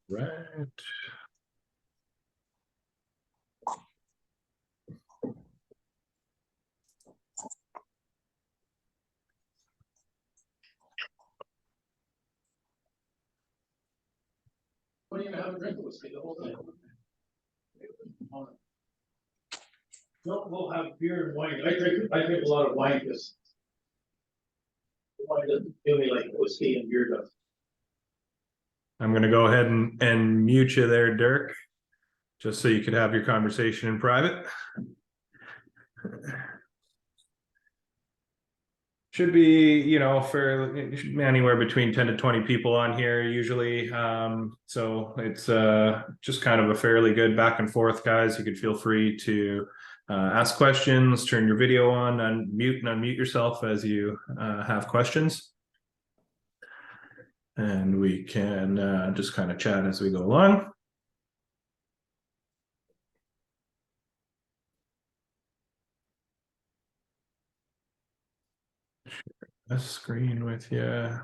Right. Don't even have a drink of whiskey the whole time. No, we'll have beer and wine. I drink a lot of wine because wine doesn't feel me like whiskey and beer does. I'm going to go ahead and mute you there, Dirk, just so you could have your conversation in private. Should be, you know, anywhere between 10 to 20 people on here usually. So it's just kind of a fairly good back and forth, guys. You could feel free to ask questions, turn your video on, unmute and unmute yourself as you have questions. And we can just kind of chat as we go along. Share a screen with you.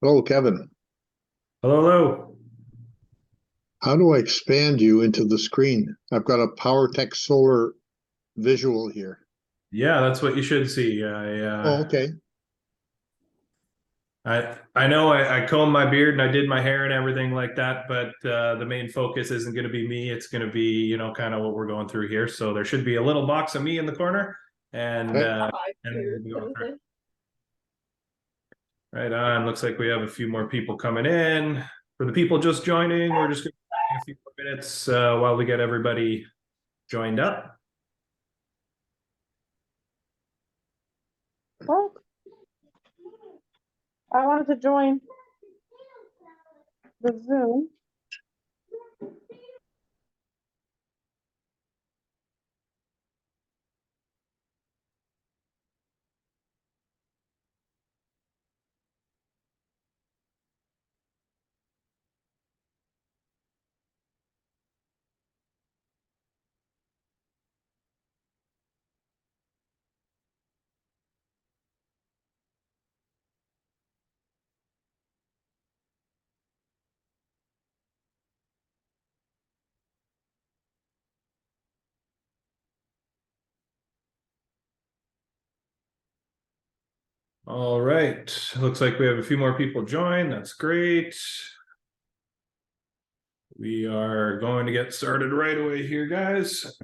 Hello, Kevin. Hello, hello. How do I expand you into the screen? I've got a PowerTech Solar visual here. Yeah, that's what you should see. Oh, okay. I know I combed my beard and I did my hair and everything like that, but the main focus isn't going to be me. It's going to be, you know, kind of what we're going through here. So there should be a little box of me in the corner, and we'll be going through. Right on. Looks like we have a few more people coming in. For the people just joining, we're just going to take a few more minutes while we get everybody joined up. What? I wanted to join the Zoom. All right. Looks like we have a few more people join. That's great. We are going to get started right away here, guys.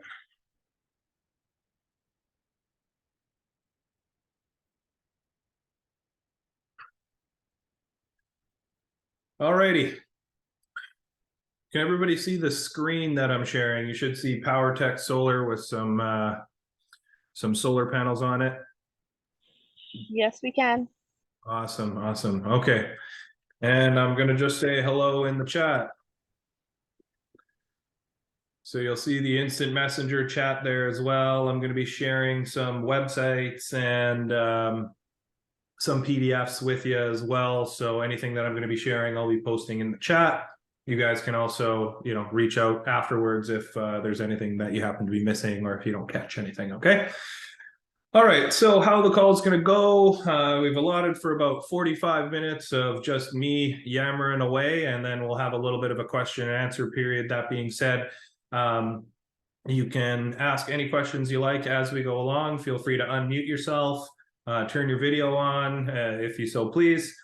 All righty. Can everybody see the screen that I'm sharing? You should see PowerTech Solar with some solar panels on it. Yes, we can. Awesome, awesome. Okay. And I'm going to just say hello in the chat. So you'll see the instant messenger chat there as well. I'm going to be sharing some websites and some PDFs with you as well. So anything that I'm going to be sharing, I'll be posting in the chat. You guys can also, you know, reach out afterwards if there's anything that you happen to be missing or if you don't catch anything, okay? All right, so how the call is going to go, we've allotted for about 45 minutes of just me yammering away, and then we'll have a little bit of a question and answer period. That being said, you can ask any questions you like as we go along. Feel free to unmute yourself, turn your video on if you so please,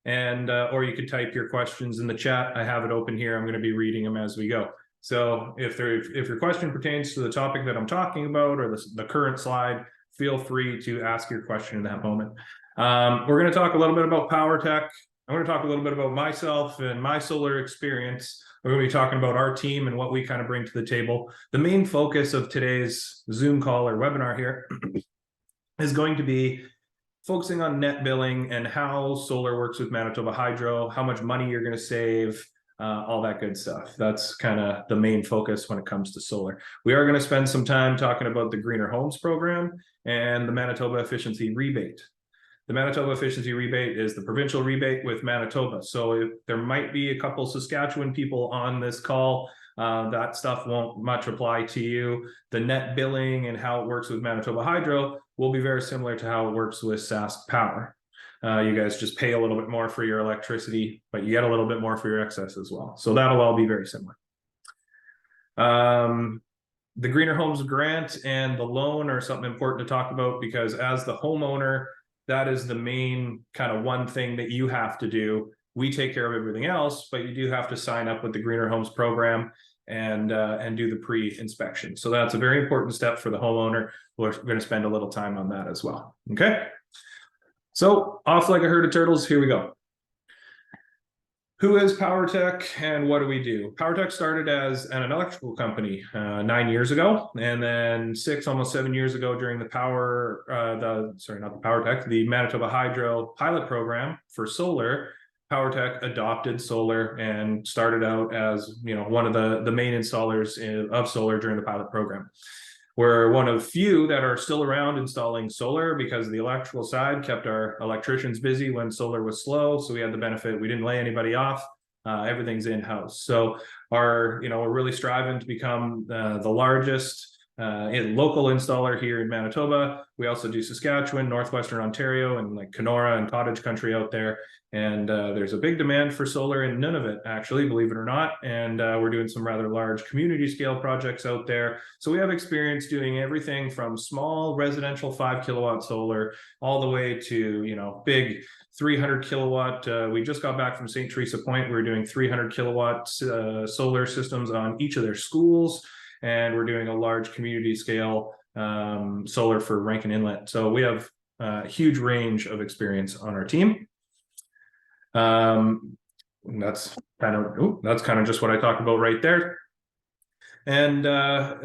and or you could type your questions in the chat. I have it open here. I'm going to be reading them as we go. So if your question pertains to the topic that I'm talking about or the current slide, feel free to ask your question in that moment. We're going to talk a little bit about PowerTech. I'm going to talk a little bit about myself and my solar experience. We're going to be talking about our team and what we kind of bring to the table. The main focus of today's Zoom call or webinar here is going to be focusing on net billing and how solar works with Manitoba Hydro, how much money you're going to save, all that good stuff. That's kind of the main focus when it comes to solar. We are going to spend some time talking about the Greener Homes program and the Manitoba Efficiency Rebate. The Manitoba Efficiency Rebate is the provincial rebate with Manitoba. So there might be a couple Saskatchewan people on this call. That stuff won't much apply to you. The net billing and how it works with Manitoba Hydro will be very similar to how it works with Sask Power. You guys just pay a little bit more for your electricity, but you get a little bit more for your excess as well. So that'll all be very similar. The Greener Homes grant and the loan are something important to talk about, because as the homeowner, that is the main kind of one thing that you have to do. We take care of everything else, but you do have to sign up with the Greener Homes program and do the pre-inspection. So that's a very important step for the homeowner. We're going to spend a little time on that as well. Okay. So off like a herd of turtles, here we go. Who is PowerTech and what do we do? PowerTech started as an electrical company 9 years ago, and then almost 7 years ago during the the Manitoba Hydro pilot program for solar, PowerTech adopted solar and started out as, you know, one of the main installers of solar during the pilot program. We're one of few that are still around installing solar, because the electrical side kept our electricians busy when solar was slow. So we had the benefit, we didn't lay anybody off. Everything's in-house. So we're really striving to become the largest local installer here in Manitoba. We also do Saskatchewan, Northwestern Ontario, and like Kenora and Cottage Country out there. And there's a big demand for solar in Nunavut, actually, believe it or not. And we're doing some rather large community scale projects out there. So we have experience doing everything from small residential 5 kilowatt solar all the way to, you know, big 300 kilowatt. We just got back from St. Teresa Point. We're doing 300 kilowatt solar systems on each of their schools. And we're doing a large community scale solar for Rankin Inlet. So we have a huge range of experience on our team. That's kind of just what I talked about right there. And a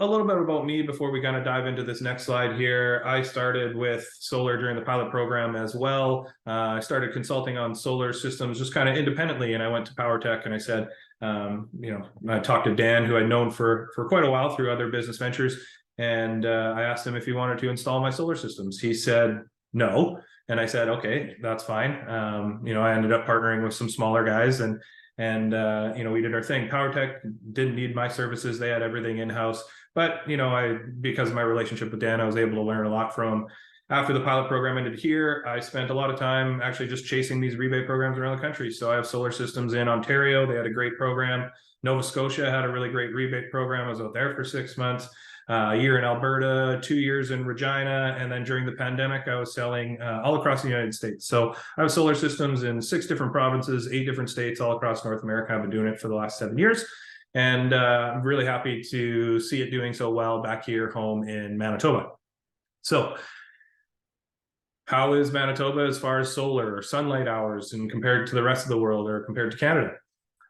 little bit about me before we kind of dive into this next slide here. I started with solar during the pilot program as well. I started consulting on solar systems just kind of independently, and I went to PowerTech and I said, I talked to Dan, who I'd known for quite a while through other business ventures, and I asked him if he wanted to install my solar systems. He said no. And I said, okay, that's fine. I ended up partnering with some smaller guys, and we did our thing. PowerTech didn't need my services; they had everything in house. But because of my relationship with Dan, I was able to learn a lot from him. After the pilot program ended here, I spent a lot of time actually just chasing these rebate programs around the country. So I have solar systems in Ontario; they had a great program. Nova Scotia had a really great rebate program. I was out there for 6 months. A year in Alberta, 2 years in Regina, and then during the pandemic, I was selling all across the United States. So I have solar systems in 6 different provinces, 8 different states all across North America. I've been doing it for the last 7 years, and I'm really happy to see it doing so well back here home in Manitoba. So how is Manitoba as far as solar or sunlight hours and compared to the rest of the world or compared to Canada?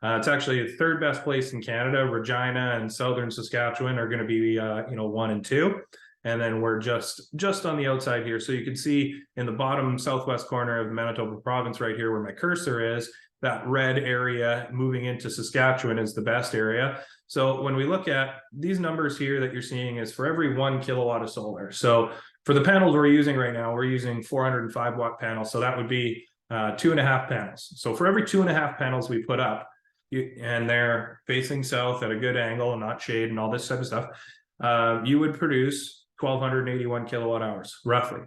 It's actually the 3rd best place in Canada. Regina and southern Saskatchewan are going to be 1 and 2, and then we're just on the outside here. So you can see in the bottom southwest corner of the Manitoba province right here where my cursor is, that red area moving into Saskatchewan is the best area. So when we look at these numbers here that you're seeing is for every 1 kilowatt of solar. So for the panels we're using right now, we're using 405 watt panels. So that would be 2.5 panels. So for every 2.5 panels we put up, and they're facing south at a good angle and not shade and all this type of stuff, you would produce 1,281 kilowatt hours, roughly,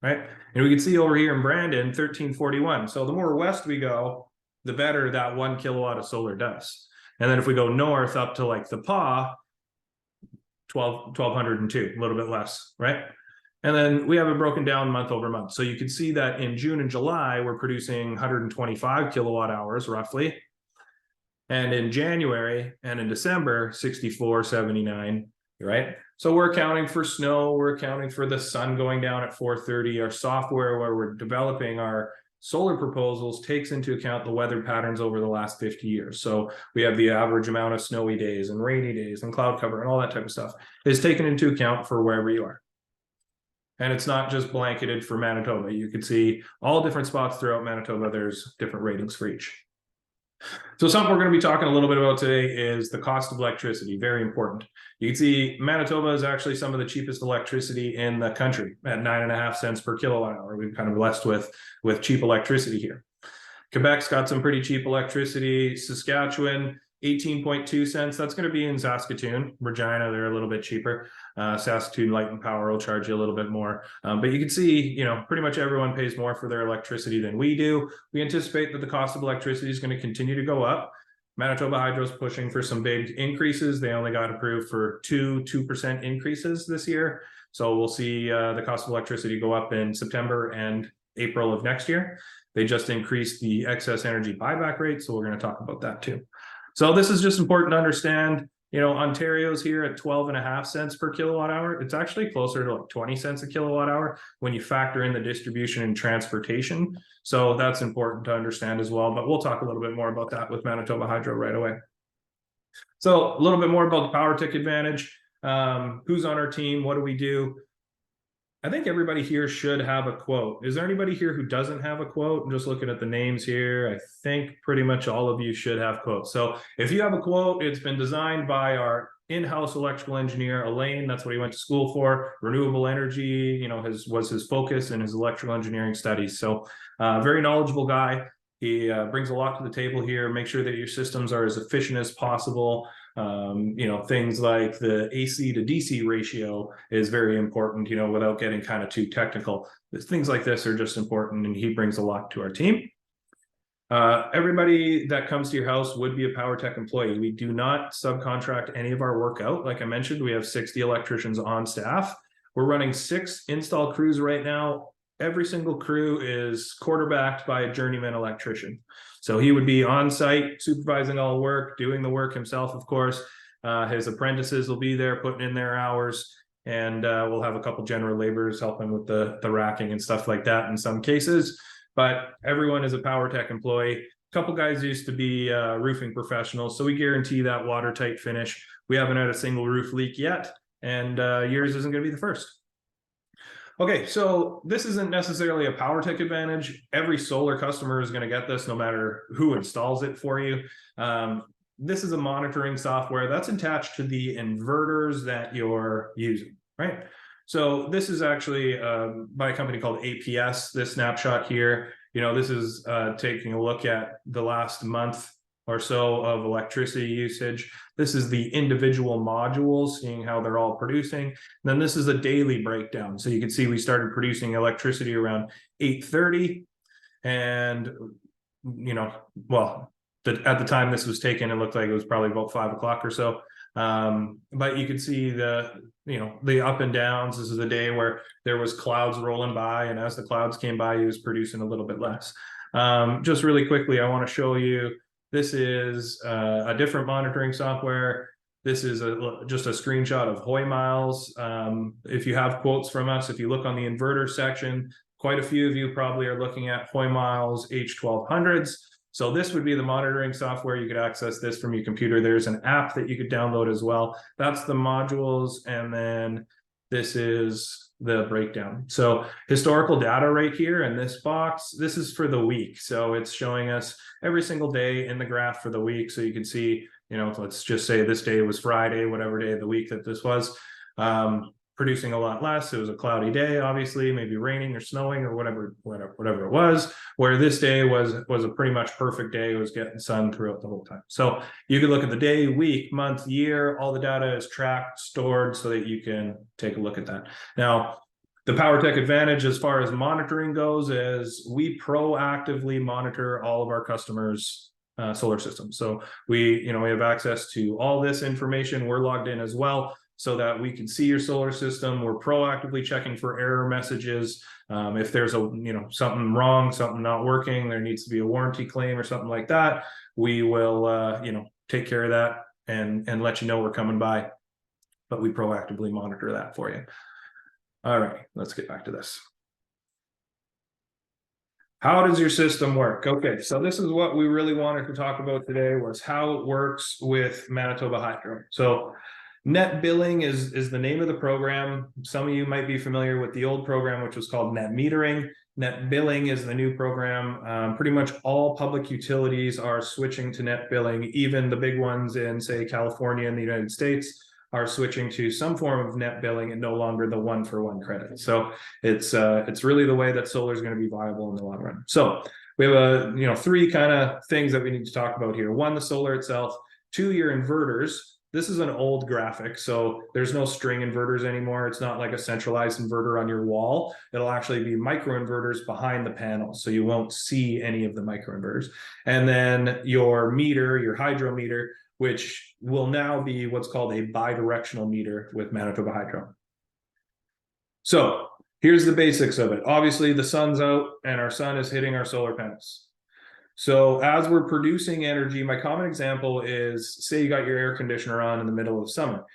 right? And we can see over here in Brandon, 1,341. So the more west we go, the better that 1 kilowatt of solar does. And then if we go north up to like the Pas, 1,202, a little bit less, right? And then we have it broken down month over month. So you can see that in June and July, we're producing 125 kilowatt hours, roughly. And in January and in December, 64, 79, right? So we're accounting for snow, we're accounting for the sun going down at 4:30. Our software where we're developing our solar proposals takes into account the weather patterns over the last 50 years. So we have the average amount of snowy days and rainy days and cloud cover and all that type of stuff is taken into account for wherever you are. And it's not just blanketed for Manitoba. You can see all different spots throughout Manitoba. There's different ratings for each. So something we're going to be talking a little bit about today is the cost of electricity. Very important. You can see Manitoba is actually some of the cheapest electricity in the country at 9.5 cents per kilowatt hour. We've kind of blessed with cheap electricity here. Quebec's got some pretty cheap electricity. Saskatchewan, 18.2 cents. That's going to be in Saskatoon. Regina, they're a little bit cheaper. Saskatoon Light and Power will charge you a little bit more. But you can see, you know, pretty much everyone pays more for their electricity than we do. We anticipate that the cost of electricity is going to continue to go up. Manitoba Hydro is pushing for some big increases. They only got approved for 2% increases this year. So we'll see the cost of electricity go up in September and April of next year. They just increased the excess energy buyback rate. So we're going to talk about that too. So this is just important to understand, you know, Ontario's here at 12.5 cents per kilowatt hour. It's actually closer to like 20 cents a kilowatt hour when you factor in the distribution and transportation. So that's important to understand as well, but we'll talk a little bit more about that with Manitoba Hydro right away. So a little bit more about the PowerTech Advantage. Who's on our team? What do we do? I think everybody here should have a quote. Is there anybody here who doesn't have a quote? I'm just looking at the names here. I think pretty much all of you should have quotes. So if you have a quote, it's been designed by our in-house electrical engineer, Elaine. That's what he went to school for. Renewable energy, you know, was his focus in his electrical engineering studies. So very knowledgeable guy. He brings a lot to the table here. Make sure that your systems are as efficient as possible. You know, things like the AC to DC ratio is very important, you know, without getting kind of too technical. Things like this are just important, and he brings a lot to our team. Everybody that comes to your house would be a PowerTech employee. We do not subcontract any of our work out. Like I mentioned, we have 60 electricians on staff. We're running 6 install crews right now. Every single crew is quarterbacked by a journeyman electrician. So he would be on site, supervising all work, doing the work himself, of course. His apprentices will be there putting in their hours, and we'll have a couple general laborers helping with the racking and stuff like that in some cases. But everyone is a PowerTech employee. A couple guys used to be roofing professionals, so we guarantee that watertight finish. We haven't had a single roof leak yet, and yours isn't going to be the first. Okay, so this isn't necessarily a PowerTech Advantage. Every solar customer is going to get this no matter who installs it for you. This is a monitoring software that's attached to the inverters that you're using, right? So this is actually by a company called APS, this snapshot here. You know, this is taking a look at the last month or so of electricity usage. This is the individual modules, seeing how they're all producing. And then this is a daily breakdown. So you can see we started producing electricity around 8:30, and you know, well, at the time this was taken, it looked like it was probably about 5 o'clock or so. But you can see the, you know, the up and downs. This is a day where there was clouds rolling by, and as the clouds came by, he was producing a little bit less. Just really quickly, I want to show you. This is a different monitoring software. This is just a screenshot of Hoy Miles. If you have quotes from us, if you look on the inverter section, quite a few of you probably are looking at Hoy Miles H1200s. So this would be the monitoring software. You could access this from your computer. There's an app that you could download as well. That's the modules. And then this is the breakdown. So historical data right here in this box, this is for the week. So it's showing us every single day in the graph for the week. So you can see, you know, let's just say this day was Friday, whatever day of the week that this was, producing a lot less. It was a cloudy day, obviously, maybe raining or snowing or whatever it was, where this day was a pretty much perfect day. It was getting sun throughout the whole time. So you can look at the day, week, month, year, all the data is tracked, stored, so that you can take a look at that. Now, the PowerTech Advantage, as far as monitoring goes, is we proactively monitor all of our customers' solar systems. So we have access to all this information. We're logged in as well, so that we can see your solar system. We're proactively checking for error messages. If there's something wrong, something not working, there needs to be a warranty claim or something like that, we will take care of that and let you know we're coming by. But we proactively monitor that for you. All right, let's get back to this. How does your system work? Okay, so this is what we really wanted to talk about today, was how it works with Manitoba Hydro. So net billing is the name of the program. Some of you might be familiar with the old program, which was called net metering. Net billing is the new program. Pretty much all public utilities are switching to net billing. Even the big ones in, say, California and the United States are switching to some form of net billing and no longer the one-for-one credit. So it's really the way that solar is going to be viable in the long run. So we have three kind of things that we need to talk about here. One, the solar itself. Two, your inverters. This is an old graphic, so there's no string inverters anymore. It's not like a centralized inverter on your wall. It'll actually be micro inverters behind the panels, so you won't see any of the micro inverters. And then your meter, your hydro meter, which will now be what's called a bidirectional meter with Manitoba Hydro. So here's the basics of it. Obviously, the sun's out and our sun is hitting our solar panels. So as we're producing energy, my common example is, say you got your air conditioner on in the middle of summer.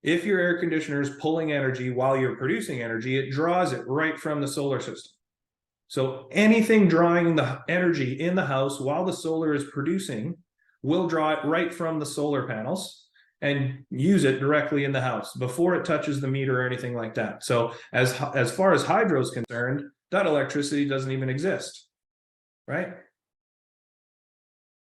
If your air conditioner is pulling energy while you're producing energy, it draws it right from the solar system. So anything drawing the energy in the house while the solar is producing will draw it right from the solar panels and use it directly in the house before it touches the meter or anything like that. So as far as hydro is concerned, that electricity doesn't even exist, right?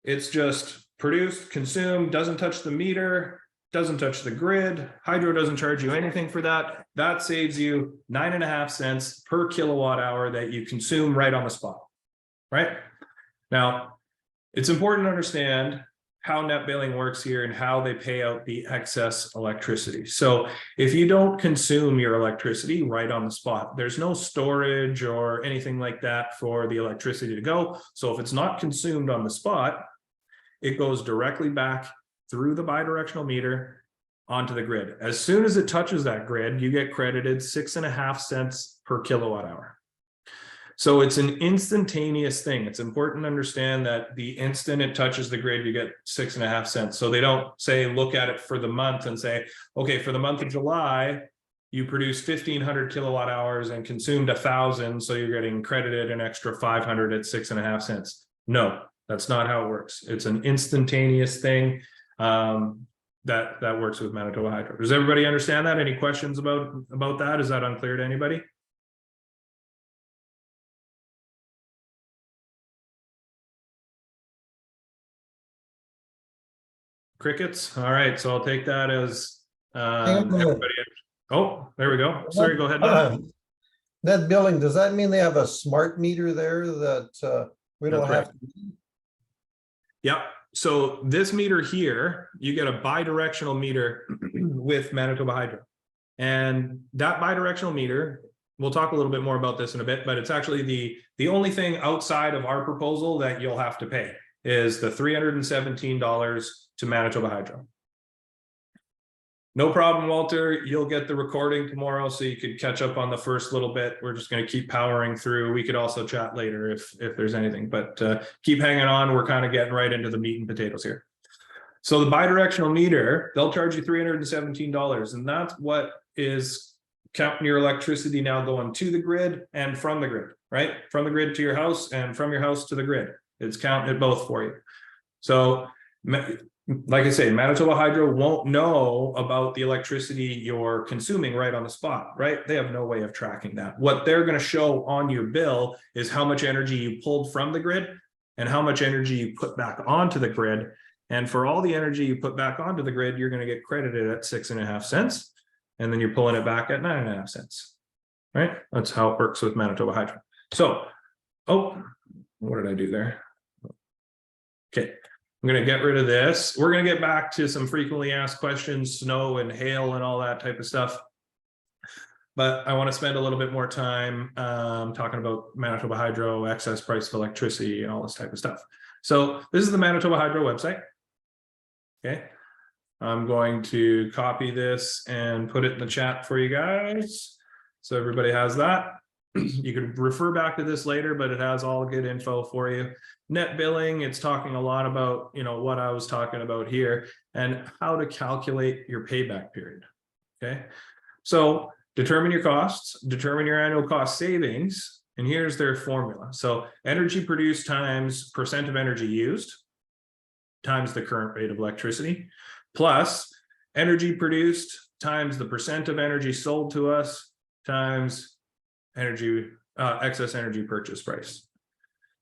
It's just produced, consumed, doesn't touch the meter, doesn't touch the grid. Hydro doesn't charge you anything for that. That saves you 9.5 cents per kilowatt hour that you consume right on the spot, right? Now, it's important to understand how net billing works here and how they pay out the excess electricity. So if you don't consume your electricity right on the spot, there's no storage or anything like that for the electricity to go. So if it's not consumed on the spot, it goes directly back through the bidirectional meter onto the grid. As soon as it touches that grid, you get credited 6.5 cents per kilowatt hour. So it's an instantaneous thing. It's important to understand that the instant it touches the grid, you get 6.5 cents. So they don't say, look at it for the month and say, okay, for the month of July, you produced 1,500 kilowatt hours and consumed 1,000. So you're getting credited an extra 500 at 6.5 cents. No, that's not how it works. It's an instantaneous thing that works with Manitoba Hydro. Does everybody understand that? Any questions about that? Is that unclear to anybody? Crickets. All right, so I'll take that as everybody. Oh, there we go. Sorry, go ahead. Net billing, does that mean they have a smart meter there that we don't have? Yep. So this meter here, you get a bidirectional meter with Manitoba Hydro. And that bidirectional meter, we'll talk a little bit more about this in a bit, but it's actually the only thing outside of our proposal that you'll have to pay is the $317 to Manitoba Hydro. No problem, Walter. You'll get the recording tomorrow so you could catch up on the first little bit. We're just going to keep powering through. We could also chat later if there's anything, but keep hanging on. We're kind of getting right into the meat and potatoes here. So the bidirectional meter, they'll charge you $317, and that's what is counting your electricity now going to the grid and from the grid, right? From the grid to your house and from your house to the grid. It's counting it both for you. So like I say, Manitoba Hydro won't know about the electricity you're consuming right on the spot, right? They have no way of tracking that. What they're going to show on your bill is how much energy you pulled from the grid and how much energy you put back onto the grid. And for all the energy you put back onto the grid, you're going to get credited at 6.5 cents. And then you're pulling it back at 9.5 cents, right? That's how it works with Manitoba Hydro. So, oh, what did I do there? Okay. I'm going to get rid of this. We're going to get back to some frequently asked questions, snow and hail and all that type of stuff. But I want to spend a little bit more time talking about Manitoba Hydro, excess price of electricity and all this type of stuff. So this is the Manitoba Hydro website. Okay. I'm going to copy this and put it in the chat for you guys. So everybody has that. You can refer back to this later, but it has all good info for you. Net billing, it's talking a lot about, what I was talking about here and how to calculate your payback period. Okay. So determine your costs, determine your annual cost savings, and here's their formula. So energy produced times percent of energy used times the current rate of electricity plus energy produced times the percent of energy sold to us times energy excess energy purchase price.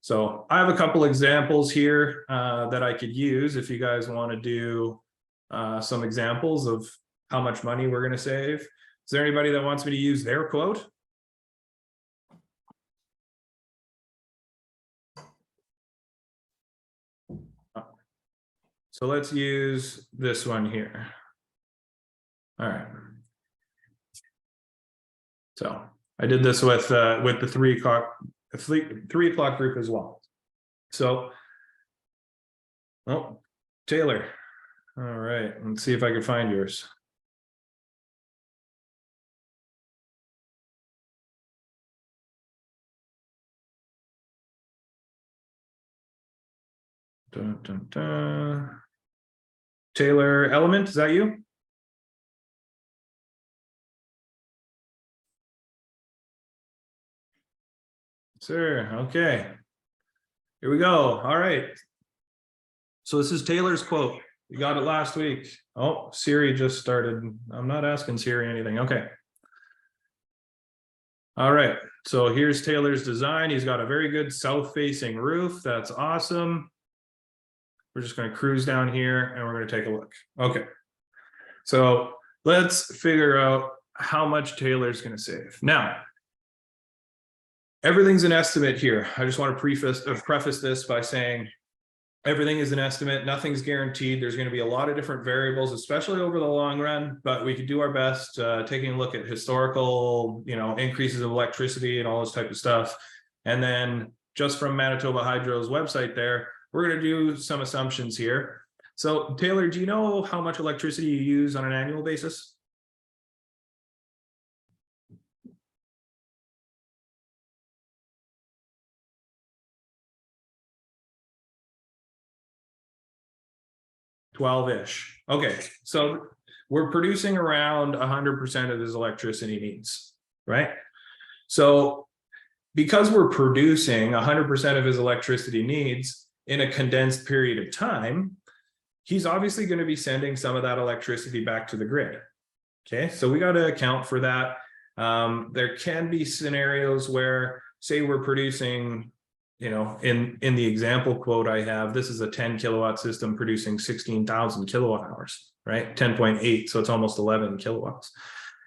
So I have a couple examples here that I could use if you guys want to do some examples of how much money we're going to save. Is there anybody that wants me to use their quote? So let's use this one here. All right. So I did this with the 3 o'clock group as well. So, oh, Taylor. All right, let's see if I can find yours. Dun, dun, dun. Taylor Element, is that you? Sir, okay. Here we go. All right. So this is Taylor's quote. You got it last week. Oh, Siri just started. I'm not asking Siri anything. Okay. All right. So here's Taylor's design. He's got a very good south-facing roof. That's awesome. We're just going to cruise down here and we're going to take a look. Okay. So let's figure out how much Taylor's going to save. Now, everything's an estimate here. I just want to preface this by saying everything is an estimate. Nothing's guaranteed. There's going to be a lot of different variables, especially over the long run, but we could do our best taking a look at historical, increases of electricity and all this type of stuff. And then just from Manitoba Hydro's website there, we're going to do some assumptions here. So Taylor, do you know how much electricity you use on an annual basis? $12-ish. Okay, so we're producing around 100% of his electricity needs, right? So because we're producing 100% of his electricity needs in a condensed period of time, he's obviously going to be sending some of that electricity back to the grid. Okay, so we got to account for that. There can be scenarios where, say, we're producing, in the example quote I have, this is a 10 kilowatt system producing 16,000 kilowatt hours, right? 10.8, so it's almost 11 kilowatts.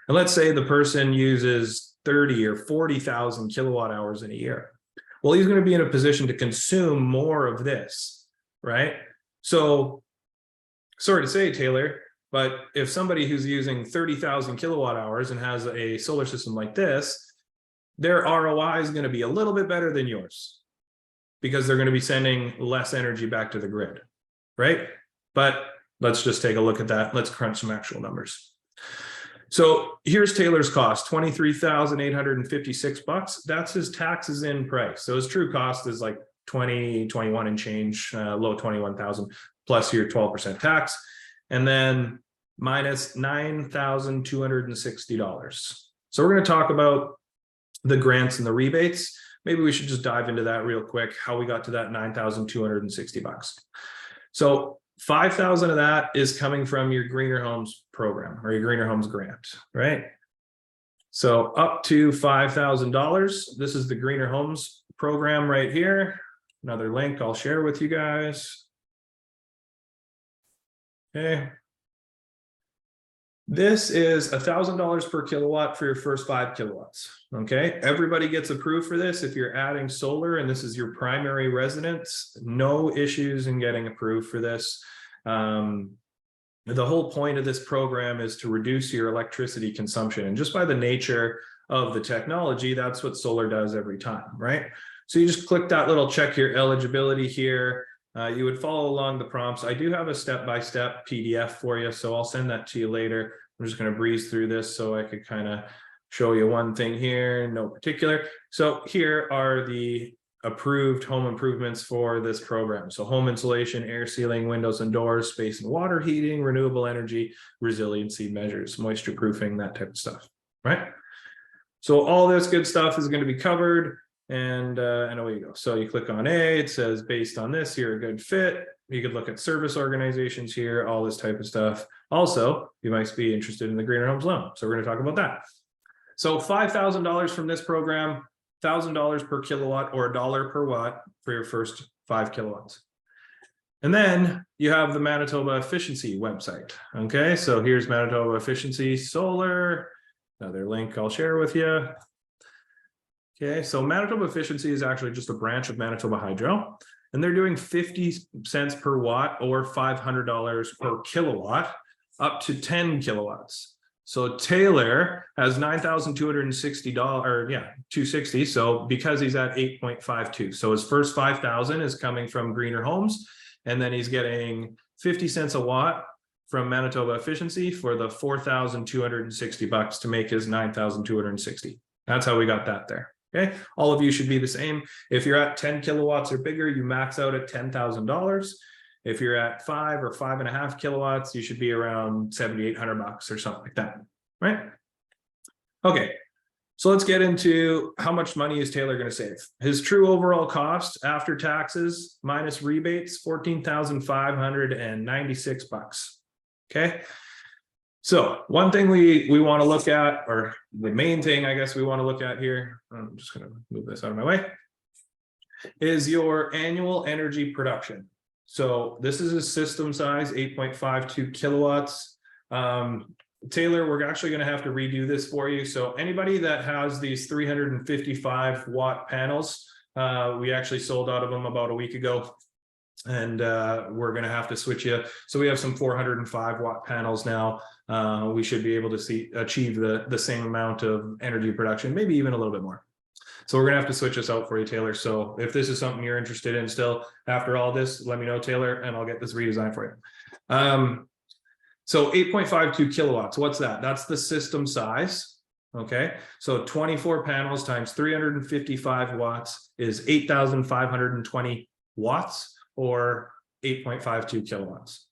And let's say the person uses 30 or 40,000 kilowatt hours in a year. Well, he's going to be in a position to consume more of this, right? So, sorry to say, Taylor, but if somebody who's using 30,000 kilowatt hours and has a solar system like this, their ROI is going to be a little bit better than yours because they're going to be sending less energy back to the grid, right? But let's just take a look at that. Let's crunch some actual numbers. So here's Taylor's cost, $23,856. That's his taxes in price. So his true cost is like 21 and change, low 21,000 plus your 12% tax, and then minus $9,260. So we're going to talk about the grants and the rebates. Maybe we should just dive into that real quick, how we got to that $9,260. So 5,000 of that is coming from your Greener Homes program or your Greener Homes grant, right? So up to $5,000. This is the Greener Homes program right here. Another link I'll share with you guys. Okay. This is $1,000 per kilowatt for your first 5 kilowatts. Okay, everybody gets approved for this. If you're adding solar and this is your primary residence, no issues in getting approved for this. The whole point of this program is to reduce your electricity consumption. And just by the nature of the technology, that's what solar does every time, right? So you just click that little check your eligibility here. You would follow along the prompts. I do have a step-by-step PDF for you, so I'll send that to you later. I'm just going to breeze through this so I could kind of show you one thing here, no particular. So here are the approved home improvements for this program. So home insulation, air sealing, windows and doors, space and water heating, renewable energy, resiliency measures, moisture proofing, that type of stuff, right? So all this good stuff is going to be covered. And away you go. So you click on A, it says based on this, you're a good fit. You could look at service organizations here, all this type of stuff. Also, you might be interested in the Greener Homes loan. So we're going to talk about that. So $5,000 from this program, $1,000 per kilowatt or $1 per watt for your first 5 kilowatts. And then you have the Manitoba Efficiency website. Okay, so here's Manitoba Efficiency Solar. Another link I'll share with you. Okay, so Manitoba Efficiency is actually just a branch of Manitoba Hydro, and they're doing 50 cents per watt or $500 per kilowatt up to 10 kilowatts. So Taylor has $9,260, or yeah, 260. So because he's at 8.52, so his first 5,000 is coming from Greener Homes, and then he's getting 50 cents a watt from Manitoba Efficiency for the $4,260 to make his 9,260. That's how we got that there. Okay, all of you should be the same. If you're at 10 kilowatts or bigger, you max out at $10,000. If you're at 5 or 5.5 kilowatts, you should be around $7,800 or something like that, right? Okay, so let's get into how much money is Taylor going to save. His true overall cost after taxes minus rebates, $14,596. Okay, so one thing we want to look at, or the main thing I guess we want to look at here, I'm just going to move this out of my way, is your annual energy production. So this is a system size, 8.52 kilowatts. Taylor, we're actually going to have to redo this for you. So anybody that has these 355 watt panels, we actually sold out of them about a week ago. And we're going to have to switch you. So we have some 405 watt panels now. We should be able to achieve the same amount of energy production, maybe even a little bit more. So we're going to have to switch this out for you, Taylor. So if this is something you're interested in still after all this, let me know, Taylor, and I'll get this redesigned for you. So 8.52 kilowatts, what's that? That's the system size. Okay, so 24 panels times 355 watts is 8,520 watts or 8.52 kilowatts.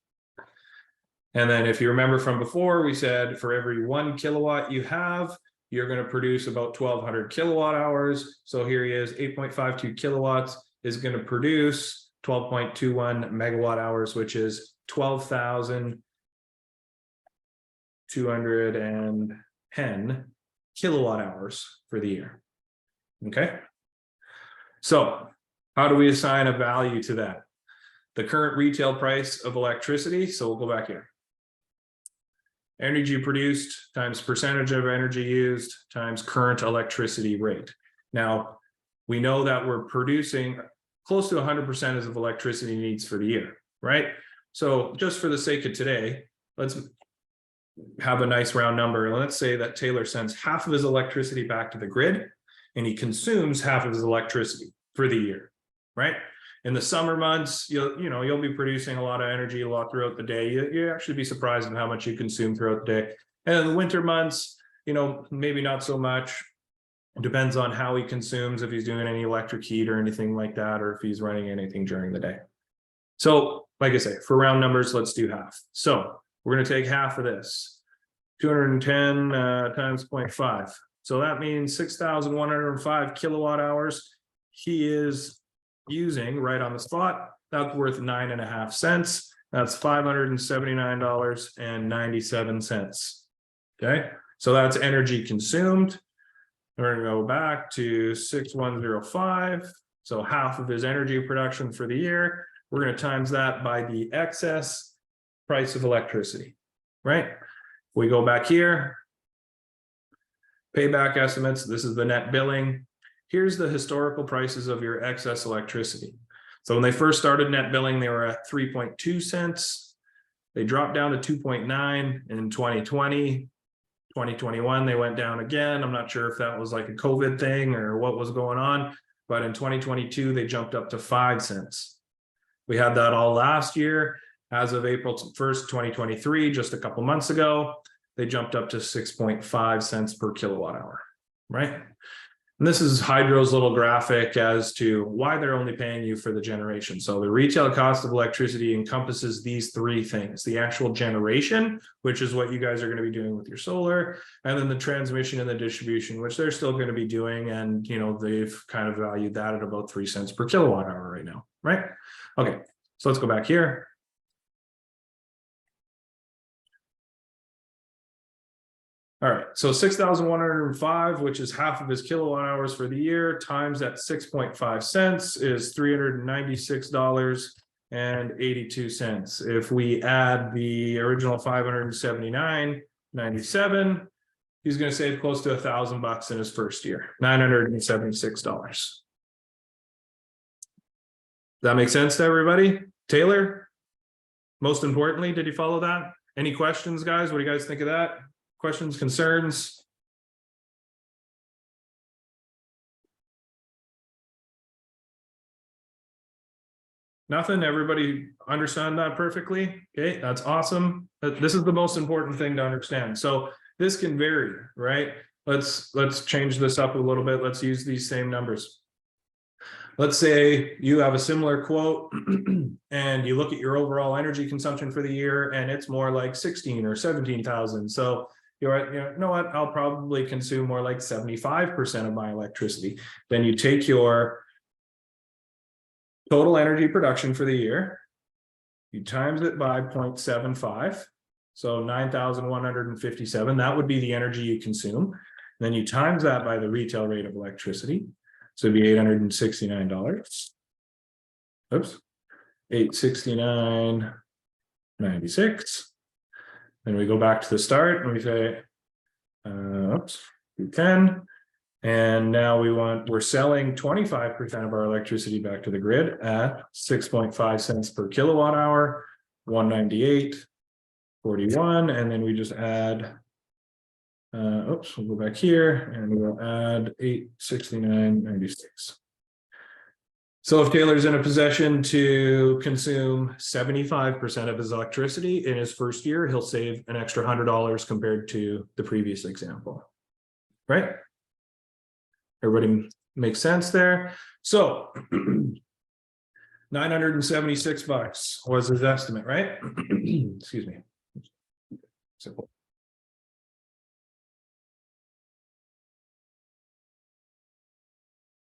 And then if you remember from before, we said for every 1 kilowatt you have, you're going to produce about 1,200 kilowatt hours. So here he is, 8.52 kilowatts is going to produce 12.21 megawatt hours, which is 12,210 kilowatt hours for the year. Okay. So how do we assign a value to that? The current retail price of electricity. So we'll go back here. Energy produced times percentage of energy used times current electricity rate. Now, we know that we're producing close to 100% of electricity needs for the year, right? So just for the sake of today, let's have a nice round number. Let's say that Taylor sends half of his electricity back to the grid and he consumes half of his electricity for the year, right? In the summer months, you'll be producing a lot of energy a lot throughout the day. You actually be surprised at how much you consume throughout the day. And in the winter months, maybe not so much. It depends on how he consumes, if he's doing any electric heat or anything like that, or if he's running anything during the day. So, like I say, for round numbers, let's do half. So we're going to take half of this, 210 times 0.5. So that means 6,105 kilowatt hours he is using right on the spot. That's worth 9.5 cents. That's $579.97. Okay, so that's energy consumed. We're going to go back to 6105. So half of his energy production for the year. We're going to times that by the excess price of electricity, right? We go back here. Payback estimates. This is the net billing. Here's the historical prices of your excess electricity. So when they first started net billing, they were at 3.2 cents. They dropped down to 2.9 in 2020. 2021, they went down again. I'm not sure if that was like a COVID thing or what was going on, but in 2022, they jumped up to 5 cents. We had that all last year. As of April 1st, 2023, just a couple months ago, they jumped up to 6.5 cents per kilowatt hour, right? And this is Hydro's little graphic as to why they're only paying you for the generation. So the retail cost of electricity encompasses these three things: the actual generation, which is what you guys are going to be doing with your solar, and then the transmission and the distribution, which they're still going to be doing. And, they've kind of valued that at about 3 cents per kilowatt hour right now, right? Okay, so let's go back here. All right, so 6,105, which is half of his kilowatt hours for the year, times that 6.5 cents is $396.82. If we add the original 579.97, he's going to save close to $1,000 in his first year, $976. That makes sense to everybody? Taylor, most importantly, did you follow that? Any questions, guys? What do you guys think of that? Questions, concerns? Nothing? Everybody understand that perfectly? Okay, that's awesome. This is the most important thing to understand. So this can vary, right? Let's change this up a little bit. Let's use these same numbers. Let's say you have a similar quote and you look at your overall energy consumption for the year and it's more like 16 or 17,000. So you're, you know what, I'll probably consume more like 75% of my electricity. Then you take your total energy production for the year, you times it by 0.75, so 9,157, that would be the energy you consume. Then you times that by the retail rate of electricity, so it'd be $869. Oops, $869.96. Then we go back to the start and we say, oops, 10. And now we're selling 25% of our electricity back to the grid at 6.5 cents per kilowatt hour, 198.41. And then we just add, oops, we'll go back here and we'll add 869.96. So if Taylor's in a position to consume 75% of his electricity in his first year, he'll save an extra $100 compared to the previous example, right? Everybody makes sense there. So $976 was his estimate, right? Excuse me. Simple.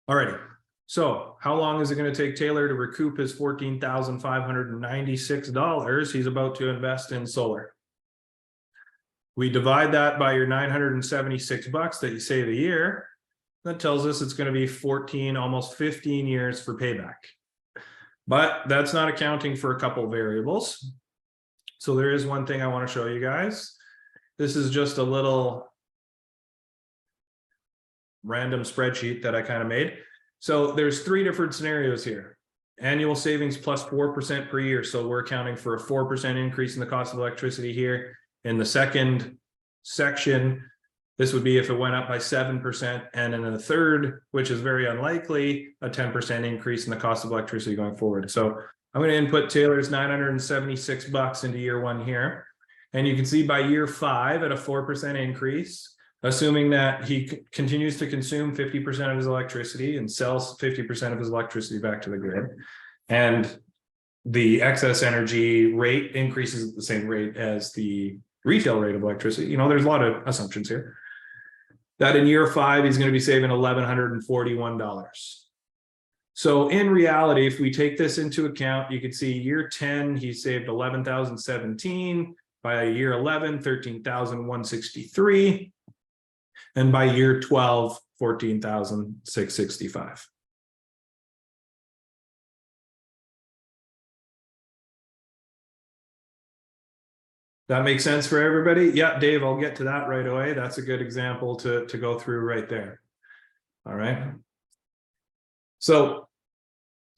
All righty. So how long is it going to take Taylor to recoup his $14,596 he's about to invest in solar? We divide that by your $976 that you save a year. That tells us it's going to be 14, almost 15 years for payback. But that's not accounting for a couple variables. So there is one thing I want to show you guys. This is just a little random spreadsheet that I kind of made. So there's 3 different scenarios here. Annual savings plus 4% per year. So we're accounting for a 4% increase in the cost of electricity here. In the second section, this would be if it went up by 7%. And in the third, which is very unlikely, a 10% increase in the cost of electricity going forward. So I'm going to input Taylor's $976 into year 1 here. And you can see by year 5 at a 4% increase, assuming that he continues to consume 50% of his electricity and sells 50% of his electricity back to the grid. And the excess energy rate increases at the same rate as the retail rate of electricity. You know, there's a lot of assumptions here. That in year 5, he's going to be saving $1,141. So in reality, if we take this into account, you can see year 10, he saved $11,017. By year 11, $13,163. And by year 12, $14,665. That makes sense for everybody? Yeah, Dave, I'll get to that right away. That's a good example to go through right there. All right. So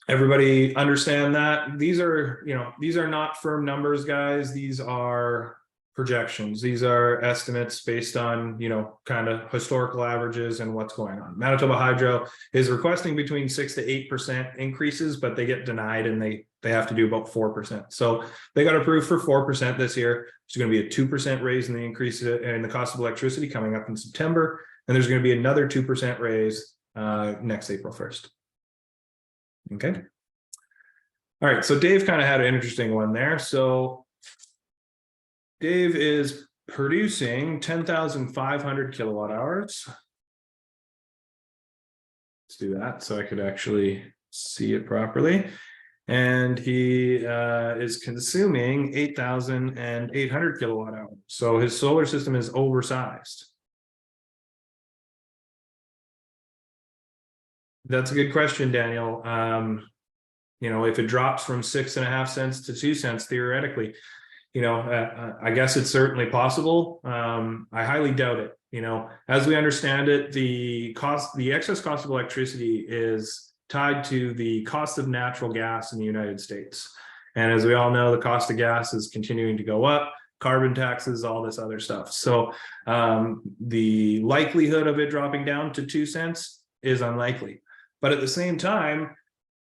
everybody understand that these are, these are not firm numbers, guys. These are projections. These are estimates based on, kind of historical averages and what's going on. Manitoba Hydro is requesting between 6 to 8% increases, but they get denied and they have to do about 4%. So they got approved for 4% this year. There's going to be a 2% raise in the increase in the cost of electricity coming up in September. And there's going to be another 2% raise next April 1st. Okay. All right. So Dave kind of had an interesting one there. So Dave is producing 10,500 kilowatt hours. Let's do that so I could actually see it properly. And he is consuming 8,800 kilowatt hours. So his solar system is oversized. That's a good question, Daniel. You know, if it drops from 6.5 cents to 2 cents, theoretically, you know, I guess it's certainly possible. I highly doubt it. You know, as we understand it, the excess cost of electricity is tied to the cost of natural gas in the United States. And as we all know, the cost of gas is continuing to go up, carbon taxes, all this other stuff. So the likelihood of it dropping down to 2 cents is unlikely. But at the same time,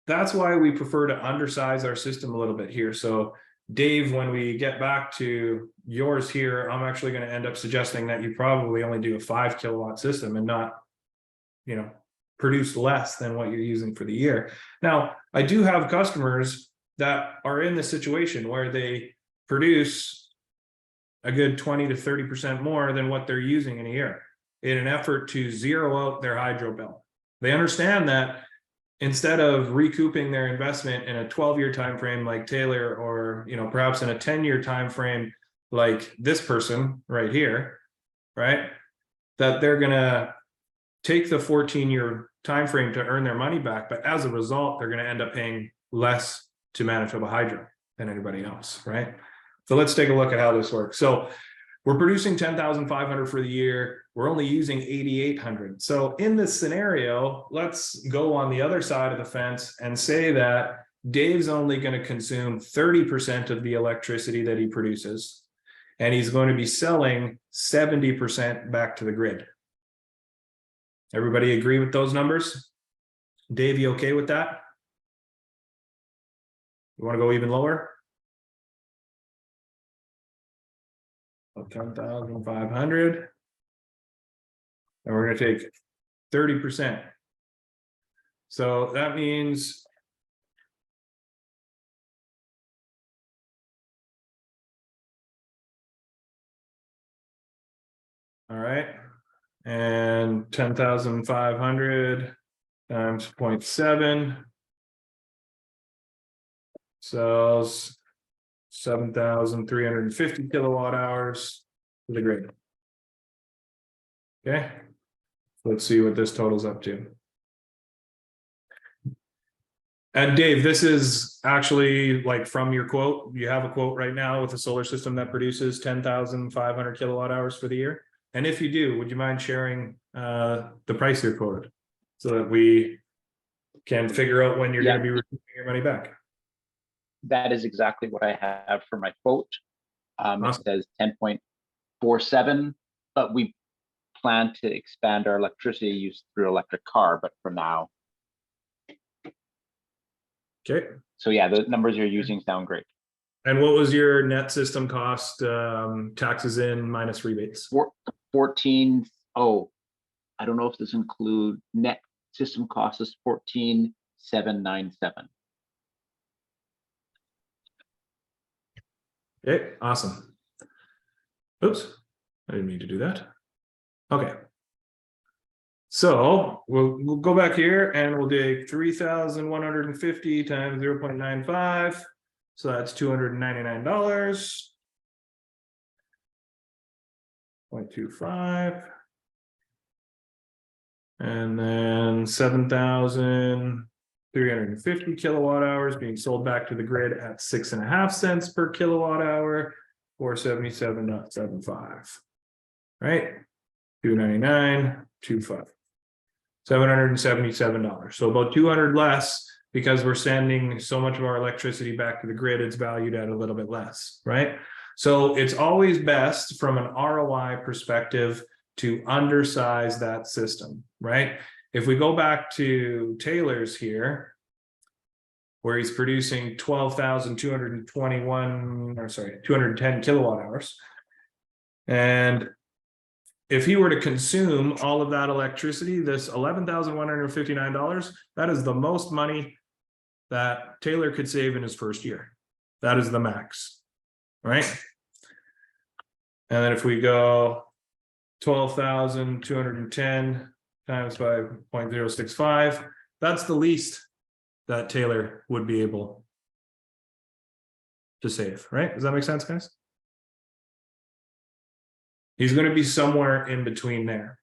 that's why we prefer to undersize our system a little bit here. So Dave, when we get back to yours here, I'm actually going to end up suggesting that you probably only do a 5 kilowatt system and not, you know, produce less than what you're using for the year. Now, I do have customers that are in the situation where they produce a good 20 to 30% more than what they're using in a year in an effort to zero out their hydro bill. They understand that instead of recouping their investment in a 12-year time frame like Taylor, or, you know, perhaps in a 10-year time frame like this person right here, right, that they're gonna take the 14-year time frame to earn their money back, but as a result, they're going to end up paying less to Manitoba Hydro than anybody else, right? So let's take a look at how this works. So we're producing 10,500 for the year. We're only using 8,800. So in this scenario, let's go on the other side of the fence and say that Dave's only going to consume 30% of the electricity that he produces, and he's going to be selling 70% back to the grid. Everybody agree with those numbers? Dave, you okay with that? You want to go even lower? 10,500. And we're going to take 30%. So that means all right. And 10,500 times 0.7 sells 7,350 kilowatt hours to the grid. Okay, let's see what this totals up to. And Dave, this is actually like from your quote. You have a quote right now with a solar system that produces 10,500 kilowatt hours for the year. And if you do, would you mind sharing the price you're quoted so that we can figure out when you're going to be receiving your money back? That is exactly what I have for my quote. Awesome. It says 10.47, but we plan to expand our electricity use through electric car, but for now. Okay. So yeah, the numbers you're using sound great. And what was your net system cost, taxes in minus rebates? 14. Oh, I don't know if this include net system cost is 14,797. Okay, awesome. Oops, I didn't mean to do that. Okay. So we'll go back here and we'll take 3,150 times 0.95. So that's $299. 0.25. And then 7,350 kilowatt hours being sold back to the grid at 6.5 cents per kilowatt hour, or 77.75. Right? $299.25. $777. So about 200 less, because we're sending so much of our electricity back to the grid, it's valued at a little bit less, right? So it's always best from an ROI perspective to undersize that system, right? If we go back to Taylor's here, where he's producing 210 kilowatt hours. And if he were to consume all of that electricity, this $11,159, that is the most money that Taylor could save in his first year. That is the max, right? And then if we go 12,210 times by 0.065, that's the least that Taylor would be able to save, right? Does that make sense, guys? He's going to be somewhere in between there.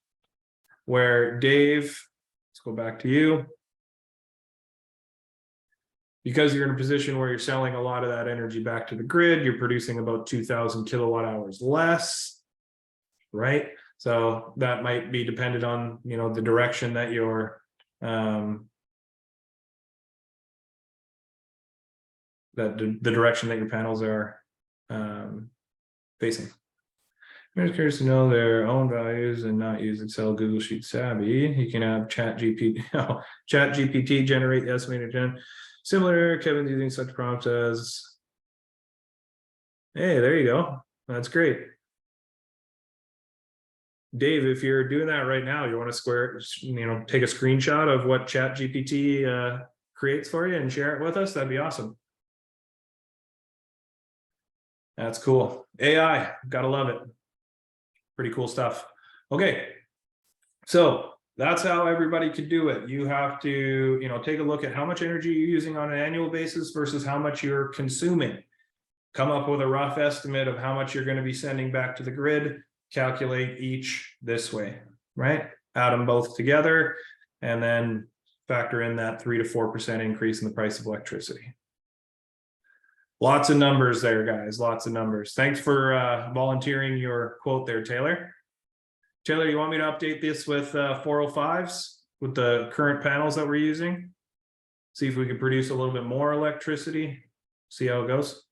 Where Dave, let's go back to you. Because you're in a position where you're selling a lot of that energy back to the grid, you're producing about 2,000 kilowatt hours less, right? So that might be dependent on, you know, the direction that you're the direction that your panels are facing. I'm just curious to know their own values and not use Excel, Google Sheet savvy. You can have Chat GPT generate the estimated gen. Similar, Kevin's using such prompts as, hey, there you go. That's great. Dave, if you're doing that right now, you want to take a screenshot of what Chat GPT creates for you and share it with us, that'd be awesome. That's cool. AI, gotta love it. Pretty cool stuff. Okay, so that's how everybody could do it. You have to, you know, take a look at how much energy you're using on an annual basis versus how much you're consuming. Come up with a rough estimate of how much you're going to be sending back to the grid. Calculate each this way, right? Add them both together and then factor in that 3 to 4% increase in the price of electricity. Lots of numbers there, guys. Lots of numbers. Thanks for volunteering your quote there, Taylor. Taylor, you want me to update this with 405s with the current panels that we're using? See if we can produce a little bit more electricity. See how it goes.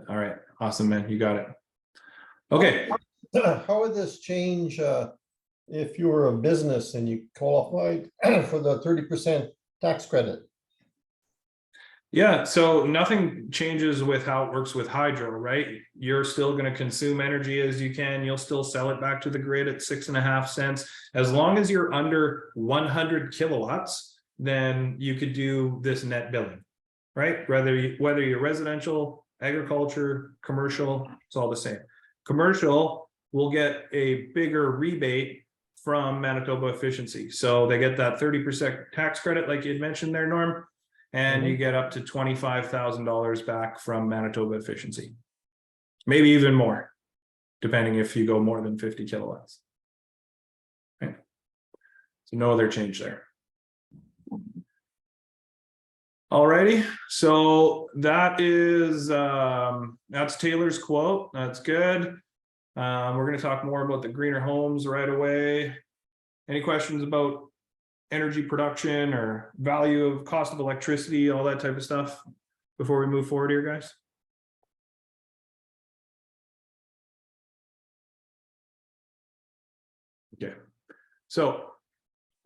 All right. Awesome, man. You got it. Okay. How would this change if you were a business and you qualified for the 30% tax credit? Yeah, so nothing changes with how it works with hydro, right? You're still going to consume energy as you can. You'll still sell it back to the grid at 6.5 cents. As long as you're under 100 kilowatts, then you could do this net billing, right? Whether you're residential, agriculture, commercial, it's all the same. Commercial will get a bigger rebate from Manitoba Efficiency. So they get that 30% tax credit, like you had mentioned there, Norm. And you get up to $25,000 back from Manitoba Efficiency. Maybe even more, depending if you go more than 50 kilowatts. Okay. So no other change there. Alrighty, so that is that's Taylor's quote. That's good. We're going to talk more about the greener homes right away. Any questions about energy production or value of cost of electricity, all that type of stuff before we move forward here, guys? Okay, so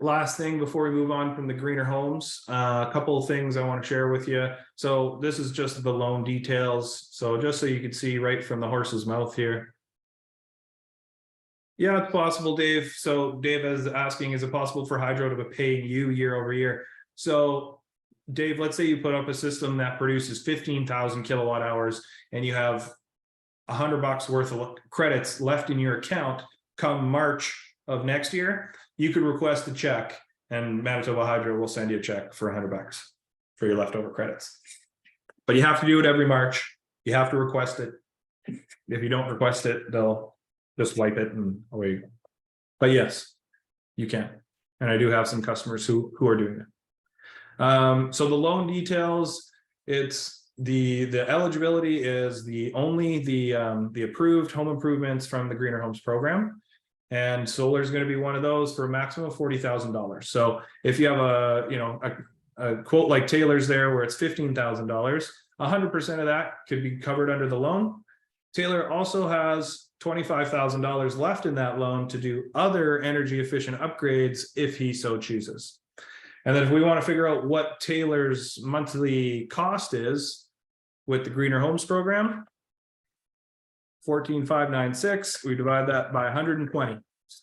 last thing before we move on from the greener homes, a couple of things I want to share with you. So this is just the loan details. So just so you can see right from the horse's mouth here. Yeah, it's possible, Dave. So Dave is asking, is it possible for hydro to be paying you year over year? So Dave, let's say you put up a system that produces 15,000 kilowatt hours and you have $100 worth of credits left in your account come March of next year. You could request a check and Manitoba Hydro will send you a check for $100 for your leftover credits. But you have to do it every March. You have to request it. If you don't request it, they'll just wipe it and away you go. But yes, you can. And I do have some customers who are doing that. So the loan details, it's the eligibility is the approved home improvements from the Greener Homes program. And solar is going to be one of those for a maximum of $40,000. So if you have a quote like Taylor's there where it's $15,000, 100% of that could be covered under the loan. Taylor also has $25,000 left in that loan to do other energy efficient upgrades if he so chooses. And then if we want to figure out what Taylor's monthly cost is with the Greener Homes program, 14,596, we divide that by 120.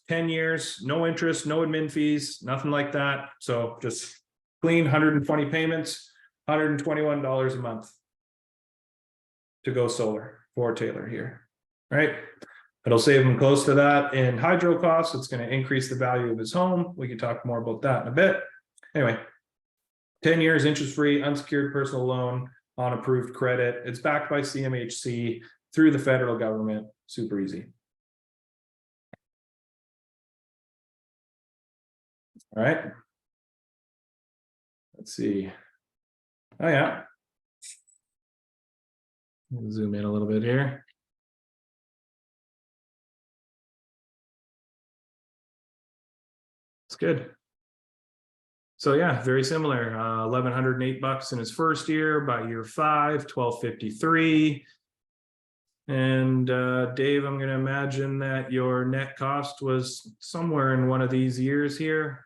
10 years, no interest, no admin fees, nothing like that. So just clean 120 payments, $121 a month to go solar for Taylor here. Right? It'll save him close to that in hydro costs. It's going to increase the value of his home. We can talk more about that in a bit. Anyway, 10 years interest-free, unsecured personal loan on approved credit. It's backed by CMHC through the federal government. Super easy. All right. Let's see. Oh yeah. Zoom in a little bit here. It's good. So yeah, very similar. $1,108 in his first year. By year 5, $1,253. And Dave, I'm going to imagine that your net cost was somewhere in one of these years here,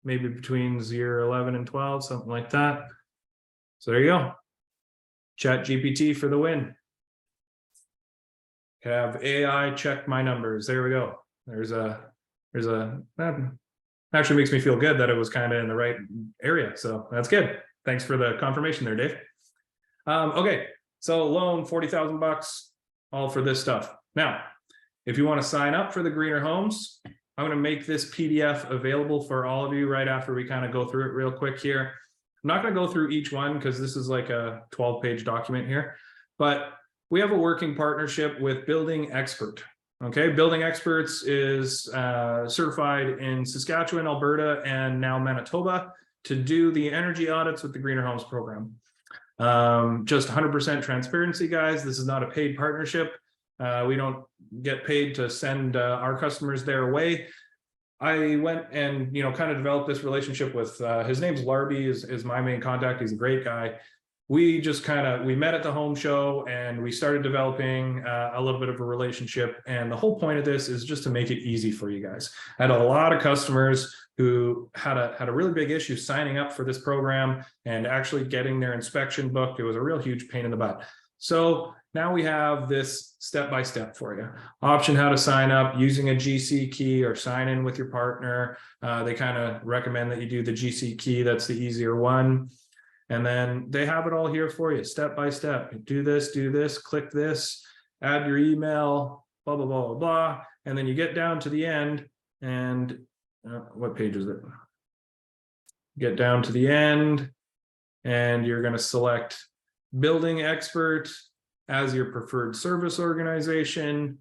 maybe between year 11 and 12, something like that. So there you go. ChatGPT for the win. Have AI check my numbers. There we go. That actually makes me feel good that it was kind of in the right area. So that's good. Thanks for the confirmation there, Dave. Okay, so loan $40,000, all for this stuff. Now, if you want to sign up for the Greener Homes, I'm going to make this PDF available for all of you right after we kind of go through it real quick here. I'm not going to go through each one because this is like a 12-page document here, but we have a working partnership with Building Expert. Okay, Building Experts is certified in Saskatchewan, Alberta, and now Manitoba to do the energy audits with the Greener Homes program. Just 100% transparency, guys. This is not a paid partnership. We don't get paid to send our customers their way. I went and, kind of developed this relationship with, his name's Larby, is my main contact. He's a great guy. We just we met at the home show and we started developing a little bit of a relationship. And the whole point of this is just to make it easy for you guys. I had a lot of customers who had a really big issue signing up for this program and actually getting their inspection booked. It was a real huge pain in the butt. So now we have this step-by-step for you. Option how to sign up using a GC key or sign in with your partner. They kind of recommend that you do the GC key. That's the easier one. And then they have it all here for you, step by step. Do this, click this, add your email, blah, blah, blah, blah, blah. And then you get down to the end and what page is it? Get down to the end and you're going to select Building Expert as your preferred service organization.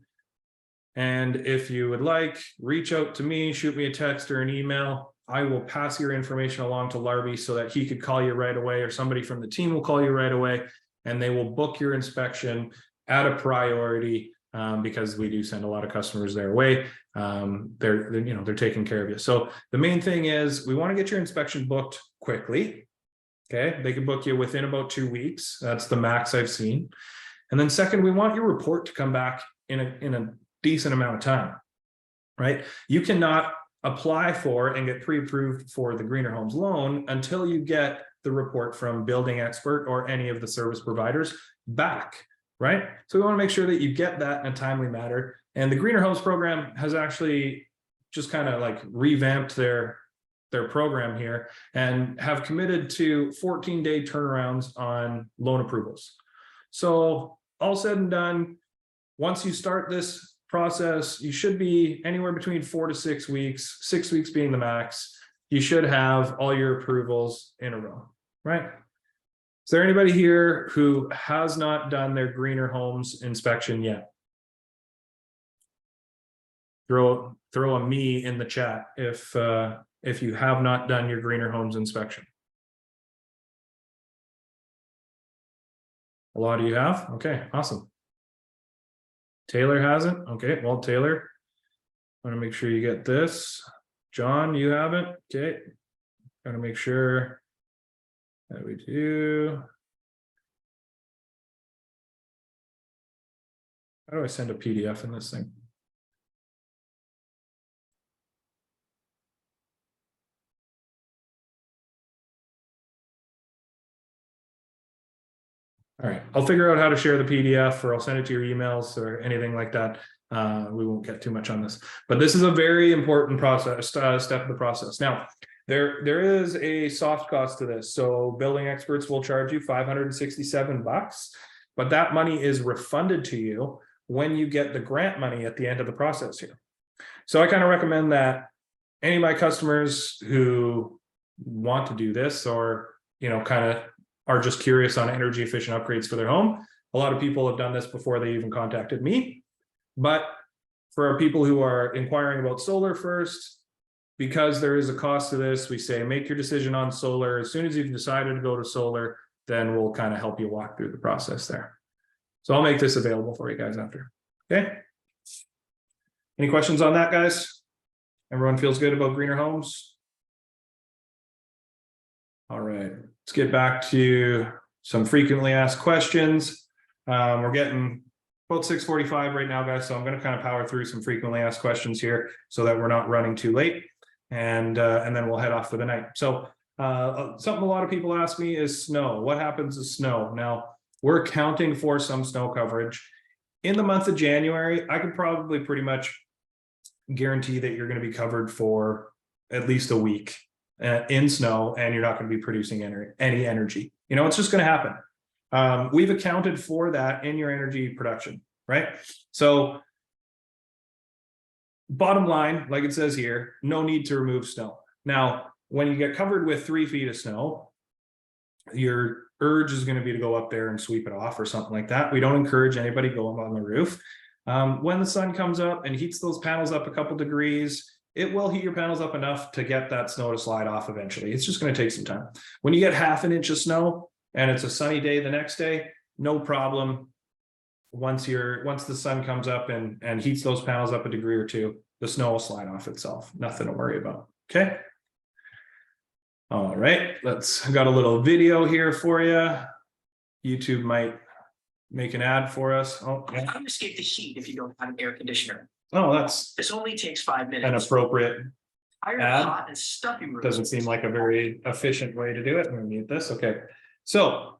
And if you would like, reach out to me, shoot me a text or an email. I will pass your information along to Larby so that he could call you right away, or somebody from the team will call you right away, and they will book your inspection at a priority because we do send a lot of customers their way. They're taking care of you. So the main thing is we want to get your inspection booked quickly. Okay, they can book you within about 2 weeks. That's the max I've seen. And then second, we want your report to come back in a decent amount of time, right? You cannot apply for and get pre-approved for the Greener Homes loan until you get the report from Building Expert or any of the service providers back, right? So we want to make sure that you get that in a timely manner. And the Greener Homes program has actually just kind of like revamped their program here and have committed to 14-day turnarounds on loan approvals. So all said and done, once you start this process, you should be anywhere between 4 to 6 weeks, 6 weeks being the max. You should have all your approvals in a row, right? Is there anybody here who has not done their Greener Homes inspection yet? Throw a me in the chat if you have not done your Greener Homes inspection. A lot of you have? Okay, awesome. Taylor hasn't? Okay, well, Taylor, I want to make sure you get this. John, you haven't? Okay. Got to make sure that we do. How do I send a PDF in this thing? All right, I'll figure out how to share the PDF or I'll send it to your emails or anything like that. We won't get too much on this, but this is a very important process, step of the process. Now, there is a soft cost to this. So Building Experts will charge you $567, but that money is refunded to you when you get the grant money at the end of the process here. So I kind of recommend that any of my customers who want to do this or, kind of are just curious on energy efficient upgrades for their home. A lot of people have done this before they even contacted me. But for our people who are inquiring about solar first, because there is a cost to this, we say make your decision on solar. As soon as you've decided to go to solar, then we'll kind of help you walk through the process there. So I'll make this available for you guys after. Okay. Any questions on that, guys? Everyone feels good about greener homes? All right, let's get back to some frequently asked questions. We're getting about 6:45 right now, guys, so I'm going to kind of power through some frequently asked questions here so that we're not running too late, and then we'll head off for the night. So something a lot of people ask me is snow. What happens to snow? Now, we're accounting for some snow coverage. In the month of January, I could probably pretty much guarantee that you're going to be covered for at least a week in snow, and you're not going to be producing any energy. You know, it's just going to happen. We've accounted for that in your energy production, right? So bottom line, like it says here, no need to remove snow. Now, when you get covered with 3 feet of snow, your urge is going to be to go up there and sweep it off or something like that. We don't encourage anybody going on the roof. When the sun comes up and heats those panels up a couple degrees, it will heat your panels up enough to get that snow to slide off eventually. It's just going to take some time. When you get half an inch of snow and it's a sunny day the next day, no problem. Once the sun comes up and heats those panels up a degree or two, the snow will slide off itself. Nothing to worry about. Okay. All right, got a little video here for you. YouTube might make an ad for us. Oh, yeah. How do you escape the heat if you don't have an air conditioner? Oh, that's This only takes 5 minutes. an appropriate. Hire ad. a hot and stuffy room. Doesn't seem like a very efficient way to do it. I'm gonna mute this. Okay, so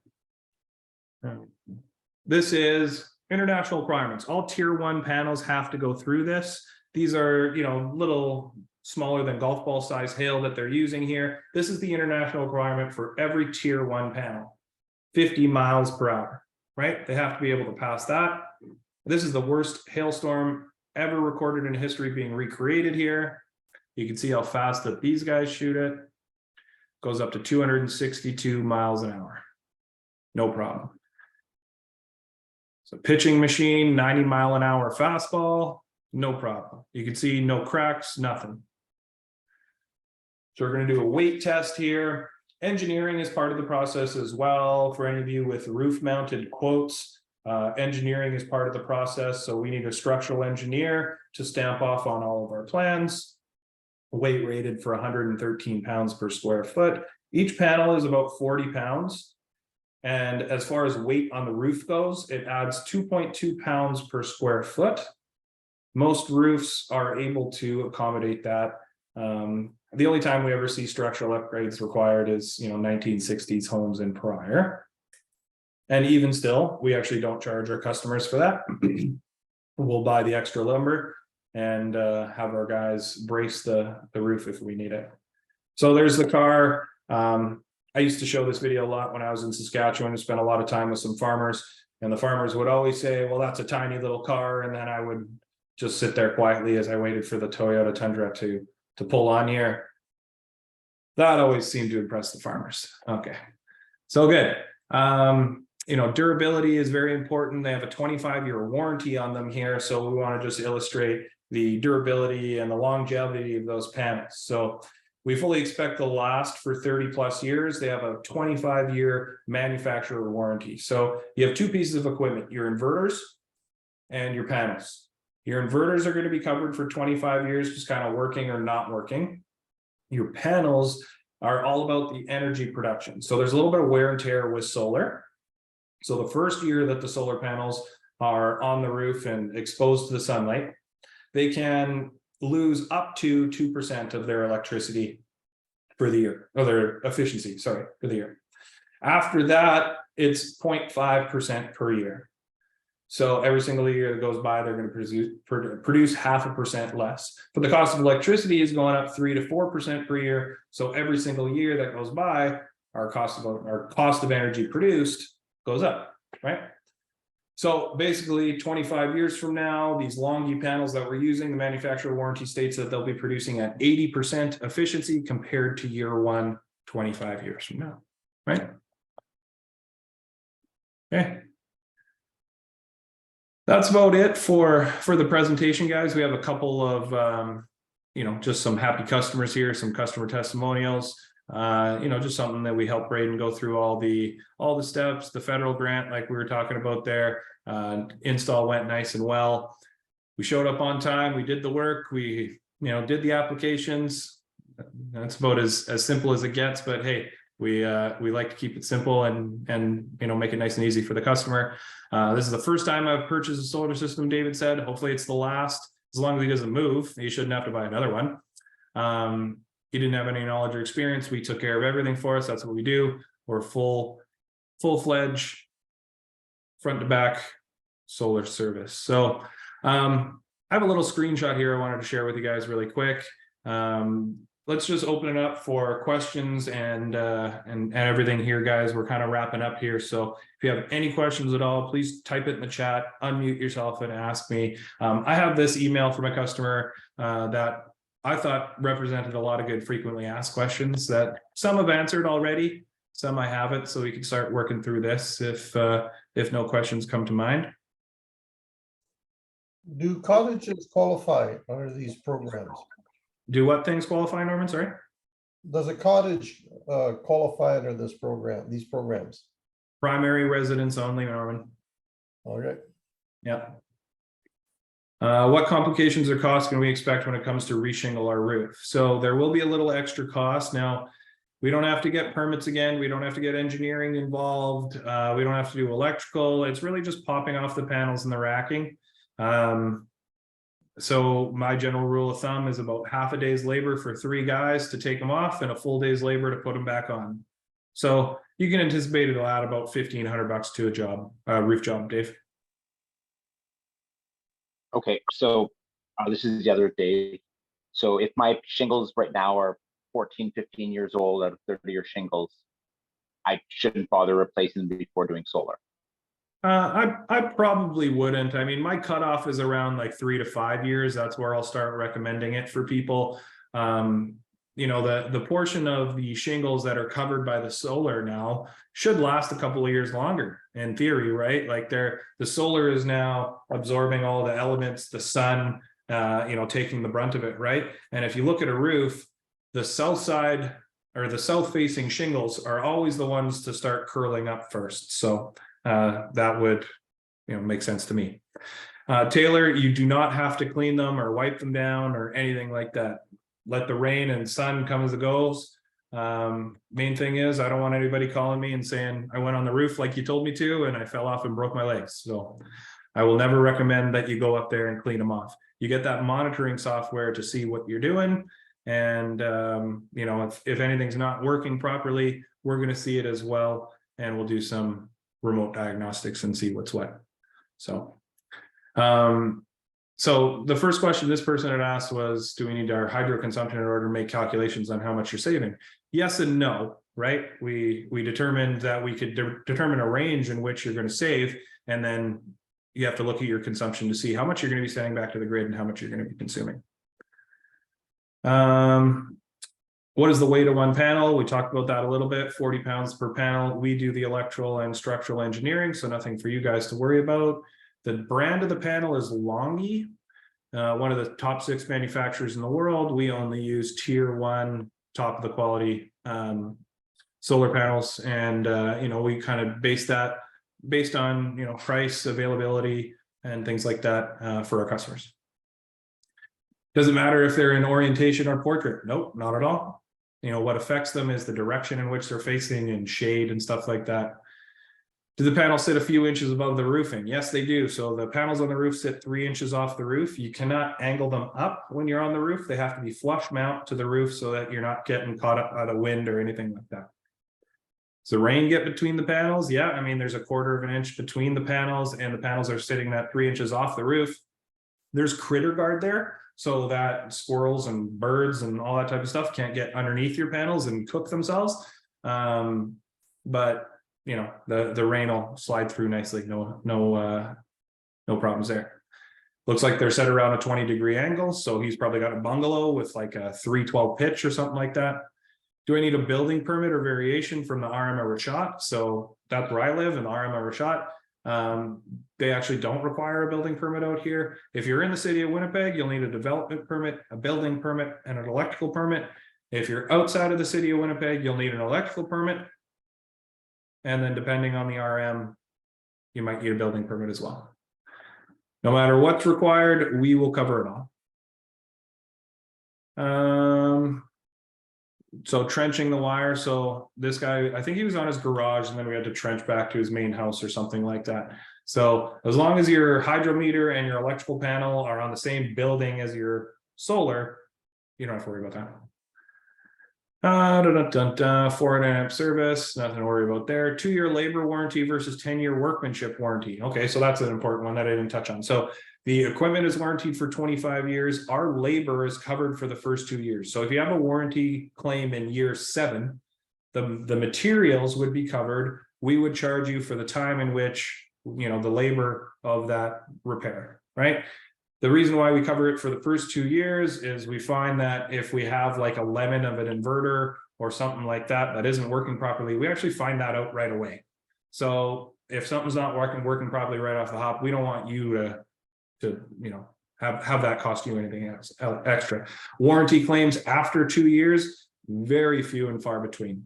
this is international requirements. All tier 1 panels have to go through this. These are, you know, little smaller than golf ball size hail that they're using here. This is the international requirement for every tier 1 panel, 50 miles per hour, right? They have to be able to pass that. This is the worst hailstorm ever recorded in history being recreated here. You can see how fast that these guys shoot it. Goes up to 262 miles an hour. No problem. So pitching machine, 90 mile an hour fastball, no problem. You can see no cracks, nothing. So we're going to do a weight test here. Engineering is part of the process as well. For any of you with roof mounted quotes, engineering is part of the process. So we need a structural engineer to stamp off on all of our plans. Weight rated for 113 pounds per square foot. Each panel is about 40 pounds. And as far as weight on the roof goes, it adds 2.2 pounds per square foot. Most roofs are able to accommodate that. The only time we ever see structural upgrades required is, you know, 1960s homes and prior. And even still, we actually don't charge our customers for that. We'll buy the extra lumber and have our guys brace the roof if we need it. So there's the car. I used to show this video a lot when I was in Saskatchewan and spent a lot of time with some farmers, and the farmers would always say, well, that's a tiny little car. And then I would just sit there quietly as I waited for the Toyota Tundra to pull on here. That always seemed to impress the farmers. Okay, so good. You know, durability is very important. They have a 25-year warranty on them here. So we want to just illustrate the durability and the longevity of those panels. So we fully expect they'll last for 30 plus years. They have a 25-year manufacturer warranty. So you have 2 pieces of equipment, your inverters and your panels. Your inverters are going to be covered for 25 years, just kind of working or not working. Your panels are all about the energy production. So there's a little bit of wear and tear with solar. So the first year that the solar panels are on the roof and exposed to the sunlight, they can lose up to 2% of their electricity for the year, or their efficiency, sorry, for the year. After that, it's 0.5% per year. So every single year that goes by, they're going to produce 0.5% less. But the cost of electricity is going up 3 to 4% per year. So every single year that goes by, our cost of energy produced goes up, right? So basically 25 years from now, these Longi panels that we're using, the manufacturer warranty states that they'll be producing at 80% efficiency compared to year 1, 25 years from now, right? Okay. That's about it for the presentation, guys. We have a couple of just some happy customers here, some customer testimonials. Just something that we help Braden go through all the steps, the federal grant, like we were talking about there. Install went nice and well. We showed up on time, we did the work, we did the applications. That's about as simple as it gets, but hey, we like to keep it simple and make it nice and easy for the customer. This is the first time I've purchased a solar system, David said. Hopefully it's the last. As long as he doesn't move, he shouldn't have to buy another one. He didn't have any knowledge or experience. We took care of everything for us. That's what we do. We're full-fledged front to back solar service. So I have a little screenshot here I wanted to share with you guys really quick. Let's just open it up for questions and everything here, guys. We're kind of wrapping up here. So if you have any questions at all, please type it in the chat, unmute yourself and ask me. I have this email from a customer that I thought represented a lot of good frequently asked questions that some have answered already, some I haven't. So we can start working through this if no questions come to mind. Do cottages qualify under these programs? Do what things qualify, Norman? Sorry. Does a cottage qualify under this program, these programs? Primary residence only, Norman. All right. Yeah. What complications or costs can we expect when it comes to reshingle our roof? So there will be a little extra cost. Now, we don't have to get permits again. We don't have to get engineering involved. We don't have to do electrical. It's really just popping off the panels and the racking. So my general rule of thumb is about half a day's labor for 3 guys to take them off and a full day's labor to put them back on. So you can anticipate it'll add about $1,500 to a job, roof job, Dave. Okay, so this is the other day. So if my shingles right now are 14, 15 years old out of 30-year shingles, I shouldn't bother replacing them before doing solar. I probably wouldn't. I mean, my cutoff is around like 3 to 5 years. That's where I'll start recommending it for people. The portion of the shingles that are covered by the solar now should last a couple of years longer in theory, right? Like the solar is now absorbing all the elements, the sun, taking the brunt of it, right? And if you look at a roof, the south side or the south facing shingles are always the ones to start curling up first. So that would make sense to me. Taylor, you do not have to clean them or wipe them down or anything like that. Let the rain and sun come as it goes. Main thing is I don't want anybody calling me and saying I went on the roof like you told me to and I fell off and broke my legs. So I will never recommend that you go up there and clean them off. You get that monitoring software to see what you're doing. And if anything's not working properly, we're going to see it as well. And we'll do some remote diagnostics and see what's what. So the first question this person had asked was, do we need our hydro consumption in order to make calculations on how much you're saving? Yes and no, right? We determined that we could determine a range in which you're going to save, and then you have to look at your consumption to see how much you're going to be sending back to the grid and how much you're going to be consuming. What is the weight of one panel? We talked about that a little bit, 40 pounds per panel. We do the electrical and structural engineering, so nothing for you guys to worry about. The brand of the panel is Longi, one of the top 6 manufacturers in the world. We only use tier 1, top of the quality solar panels. And, we kind of base that based on, price, availability, and things like that for our customers. Doesn't matter if they're in orientation or portrait. Nope, not at all. What affects them is the direction in which they're facing and shade and stuff like that. Do the panels sit a few inches above the roofing? Yes, they do. So the panels on the roof sit 3 inches off the roof. You cannot angle them up when you're on the roof. They have to be flush mount to the roof so that you're not getting caught up by the wind or anything like that. Does the rain get between the panels? Yeah, I mean, there's a 1/4 of an inch between the panels, and the panels are sitting that 3 inches off the roof. There's critter guard there so that squirrels and birds and all that type of stuff can't get underneath your panels and cook themselves. But the rain will slide through nicely. No problems there. Looks like they're set around a 20-degree angle. So he's probably got a bungalow with like a 312 pitch or something like that. Do I need a building permit or variation from the RMA Rachat? So that's where I live in RM Rashad. They actually don't require a building permit out here. If you're in the city of Winnipeg, you'll need a development permit, a building permit, and an electrical permit. If you're outside of the city of Winnipeg, you'll need an electrical permit. And then depending on the RM, you might need a building permit as well. No matter what's required, we will cover it all. So trenching the wire. So this guy, I think he was on his garage and then we had to trench back to his main house or something like that. So as long as your hydrometer and your electrical panel are on the same building as your solar, you don't have to worry about that. 400 amp service, nothing to worry about there. 2-year labor warranty versus 10-year workmanship warranty. Okay, so that's an important one that I didn't touch on. So the equipment is warranted for 25 years. Our labor is covered for the first 2 years. So if you have a warranty claim in year 7, the materials would be covered. We would charge you for the time in which, you know, the labor of that repair, right? The reason why we cover it for the first 2 years is we find that if we have like a lemon of an inverter or something like that that isn't working properly, we actually find that out right away. So if something's not working properly right off the hop, we don't want you to you know, have that cost you anything else extra. Warranty claims after 2 years, very few and far between.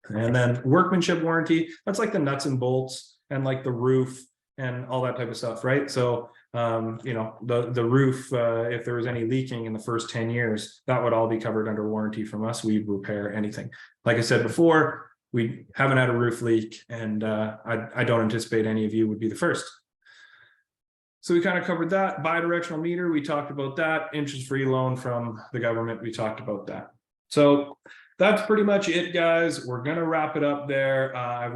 And then workmanship warranty, that's like the nuts and bolts and like the roof and all that type of stuff, right? So you know, the roof, if there was any leaking in the first 10 years, that would all be covered under warranty from us. We'd repair anything. Like I said before, we haven't had a roof leak, and I don't anticipate any of you would be the first. So we kind of covered that. Bidirectional meter, we talked about that. Interest-free loan from the government, we talked about that. So that's pretty much it, guys. We're gonna wrap it up there. I've